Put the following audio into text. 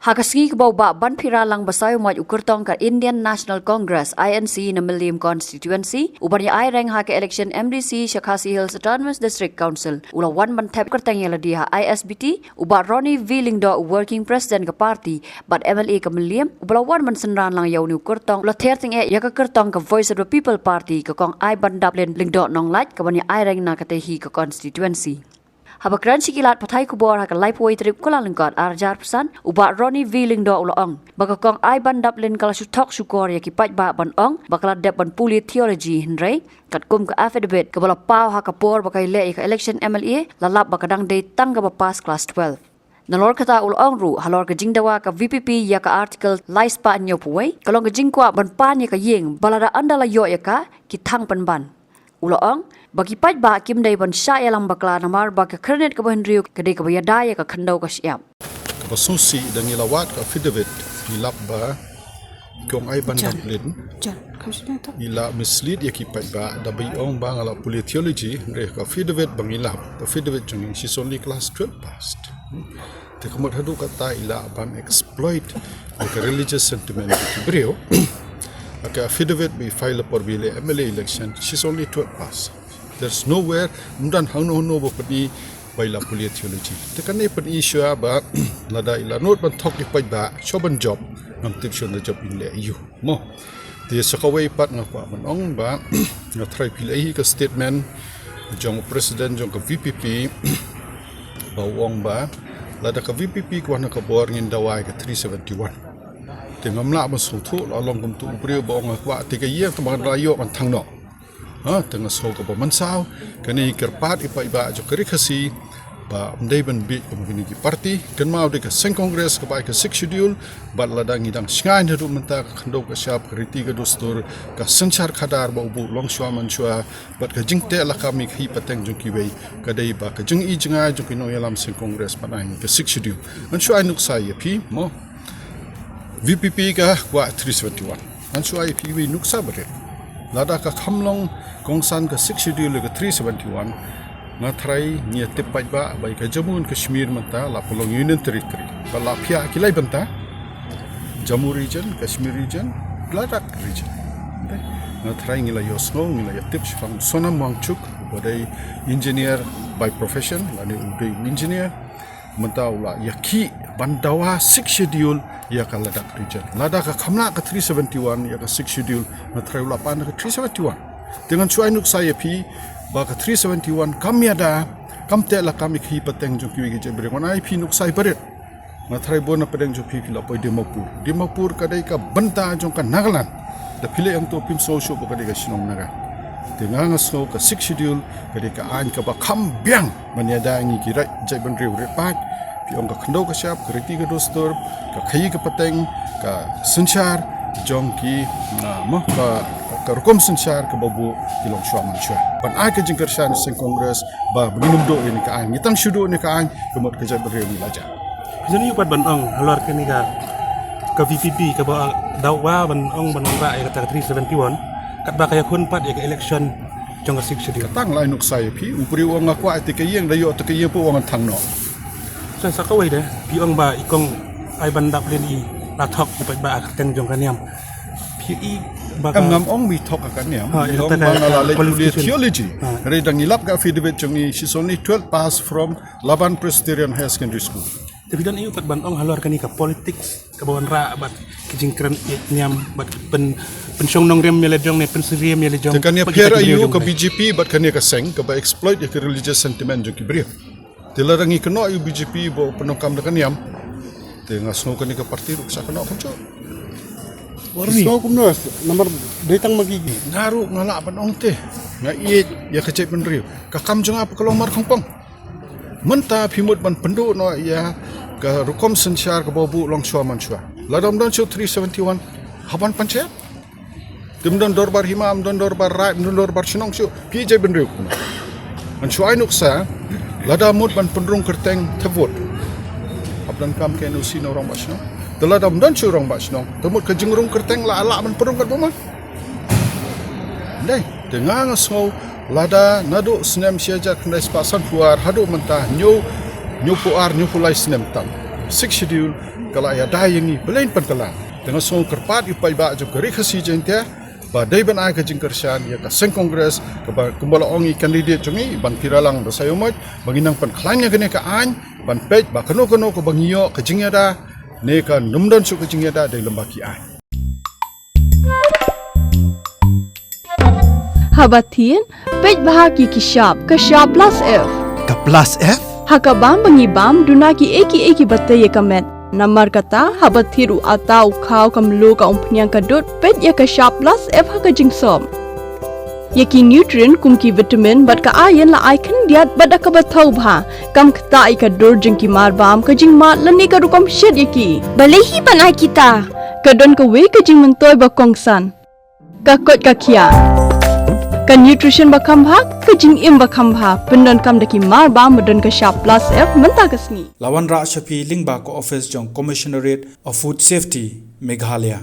Hakasngi kebawa ban pira lang basay umat ukurtong ka Indian National Congress INC na Milliam constituency ubarnya ay reng hake election MDC Shakasi Hills Autonomous District Council ulawan ban tap kertang yala diha ISBT ubar Ronnie Villingdo working president ka party bat MLA ka Milliam ubalawan man senran lang yaw ni ukurtong ula terting ya ka kertong ka Voice of the People Party ka kong ay bandap len lingdo nong light ka banya ay reng na katehi ka constituency. Habakran sikilat patay kubor haka lifeway trip kula lengkot arjar pesan uba Ronnie Villingdo ulaong baka kong ay bandap len kala sutok sukor ya kipat ba ban ong bakala dep ban puli theology henry kat kum ka affidavit ka bala pau haka por baka ile ka election MLA lalap baka dang day tangga ba pass class 12 nalor kata ulaong ru halor ka jingdawa ka VPP ya ka article laispa nyo puway kalong ka jingkwa ban pan ya ka yeng balada andala yo ya ka kitang panban ulaong bagi pat ba kim dai ban sha yalang bakla namar ba ka kernet ka bandriu ka dei ka bayadaya ka khandau ka siap ka susi dan ilawat ka affidavit ilap ba kong ay bandap len ila mislead ya ki pat ba da bayong ba ngala puli theology re ka affidavit bang ilap affidavit jung she's only class 12 passed te kamot hadu kata ila ban exploit ka religious sentiment ki brio ka affidavit be file por bile MLA election she's only 12 passed. There's nowhere mundan hangno no bo padi baila puli theology tekan ne pan issue ba lada ila not ban thok ni pai ba choban job nam tip shon job in le you mo the sakaway pat nga kwa man ong ba nga try pil ai ka statement jong president jong ka VPP ba wong ba lada ka VPP kwa na ka bor ngin dawai ka 371 tingamla ba sultu along kum tu upre ba ong kwa tiga ye tamang rayo kan thangno tengah sol ke pemansau kini kerpat iba jo kerikasi ba mdai ban bi komuni ki parti kan mau de ka seng kongres ka bai ka 6 schedule ba ladang idang sngai hadu menta khando ka syap kriti ka dostur ka sanchar khadar ba bu long shwa man shwa bat ka jingte la kami khi pateng jong ki wei ka dei ba ka jing I jinga jo ki no yalam seng kongres panai ka 6 schedule an shwa nuk sai pi mo VPP ka wa 371 an shwa pi wi nuk sa bare lada ka khamlong kongsan ka 6 schedule ka 371 na try ni tepai ba bai ka Jammu and Kashmir manta la polong union territory bala phia kilai banta Jammu region Kashmir region Ladakh region na try ngila yosno ngila tips from Sonam Wangchuk badai engineer by profession lani udai engineer manta ula yaki bandawa 6 schedule ya ka Ladakh region Ladakh ka khamla ka 371 ya ka 6 schedule na try ula pan ka 371 dengan cuai nuk saya pi ba ka 371 kami ada kamte la kami khi pateng jo ki ge bre kon ai pi nuk sai paret na try bona padeng jo pi la poi Dimapur kadai ka banta jo ka Nagaland da pile ang to pim so sho ka kadai ka sinong naga dengan ngaso ka 6 schedule kadai ka an ka ba kham biang manyada ngi ki rai jai ban riu re pak pi ong ka khndo ka syap kriti ka dostor ka khai ka pateng ka sanchar jong ki na mo ka rukom sanchar ka babu kilong shwa man shwa pan ai ka jingkar shan sing kongres ba beginum do ini ka ang ngitang shudo ni ka ang kemot ka jai bre ni laja jani upat ban ong halor ka ni ka VPP ka ba daw wa ban ong ban ba ay ka 371 kat ba kaya kun pat ya ka election jong ka 6 schedule tang lai nuk sai pi upri wong akwa ti ka yeng dayo ti ka yeng pu wong thang no sa sakaway de pi ong ba ikong ay bandap len I la thok upat ba ka teng jong ka niam pi I am ngam ong mi thok akan niam ong ba la le theology re dang ilap ka affidavit jong I she's only 12 pass from Laban Presbyterian High Secondary School tapi dan iu pat ban ong halor ka ni ka politics ka bawan ra bat kijingkran niam bat pen pensyong nong rem mele jong ne pensiriam mele jong kan ya pera iu ka BJP bat kan ya ka seng ka ba exploit ya ka religious sentiment jong ki brio tilarangi keno iu BJP bo penokam kan niam te ngasno kan ka parti ruk sa keno kunco warni so kumno nomor datang magigi naru ngala ban ong te nga iet ya ka cai penrio ka kam jong apa kalau mar khongpong menta phimut ban pendu no ya ka rukom sanchar ka babu long shwa man shwa ladam don 371 haban panchayat dimdon dorbar himam don dorbar rai don dorbar chinong shu pj benriu an shwai nuksa ladamut ban pendrung kerteng tevot abdan kam ke nusi no rong basno ladam don chu rong basno temut ka jingrung kerteng la ala ban pendrung kat boma dai dengan so lada nadu snem siaja kendai spasan puar hadu mentah nyu puar nyu pulai snem tam 6 schedule kala ya dayangi belain penkalang dengan song kerpat upai ba jom kari khasi jente ba dai ban ai ka jingkersan ya ka seng kongres ka ba kumbala ongi candidate jongi ban piralang basayomot banginang pan klanya gene ka an ban pej ba kano ko bangiyo ka jingyada ne ka numdan su ka jingyada dai lembaki an Habatin, pej bahagi kishap plus F. Ka plus F? Hakabam bangibam dunaki eki batay kamet. Namar kata habathiru atau kau kamlu ka umpnyang kadut pej ya kishap plus F haka jingsom. Yaki nutrient kumki vitamin bat ka iron la ikan diat bat akabatau bha. Kam kata ikadur jingki marbam ka jing mat lani ka rukam shed yaki. Balehi panai kita. Kadon ka we ka jing mentoy bakongsan. Kakot kakia. Ka nutrition bakam bha ka jing im bakam bha pendon kam daki mar ba medon ka sharp plus F menta kasni Lawan Ra Shafi Lingba ko office jong Commissionerate of Food Safety Meghalaya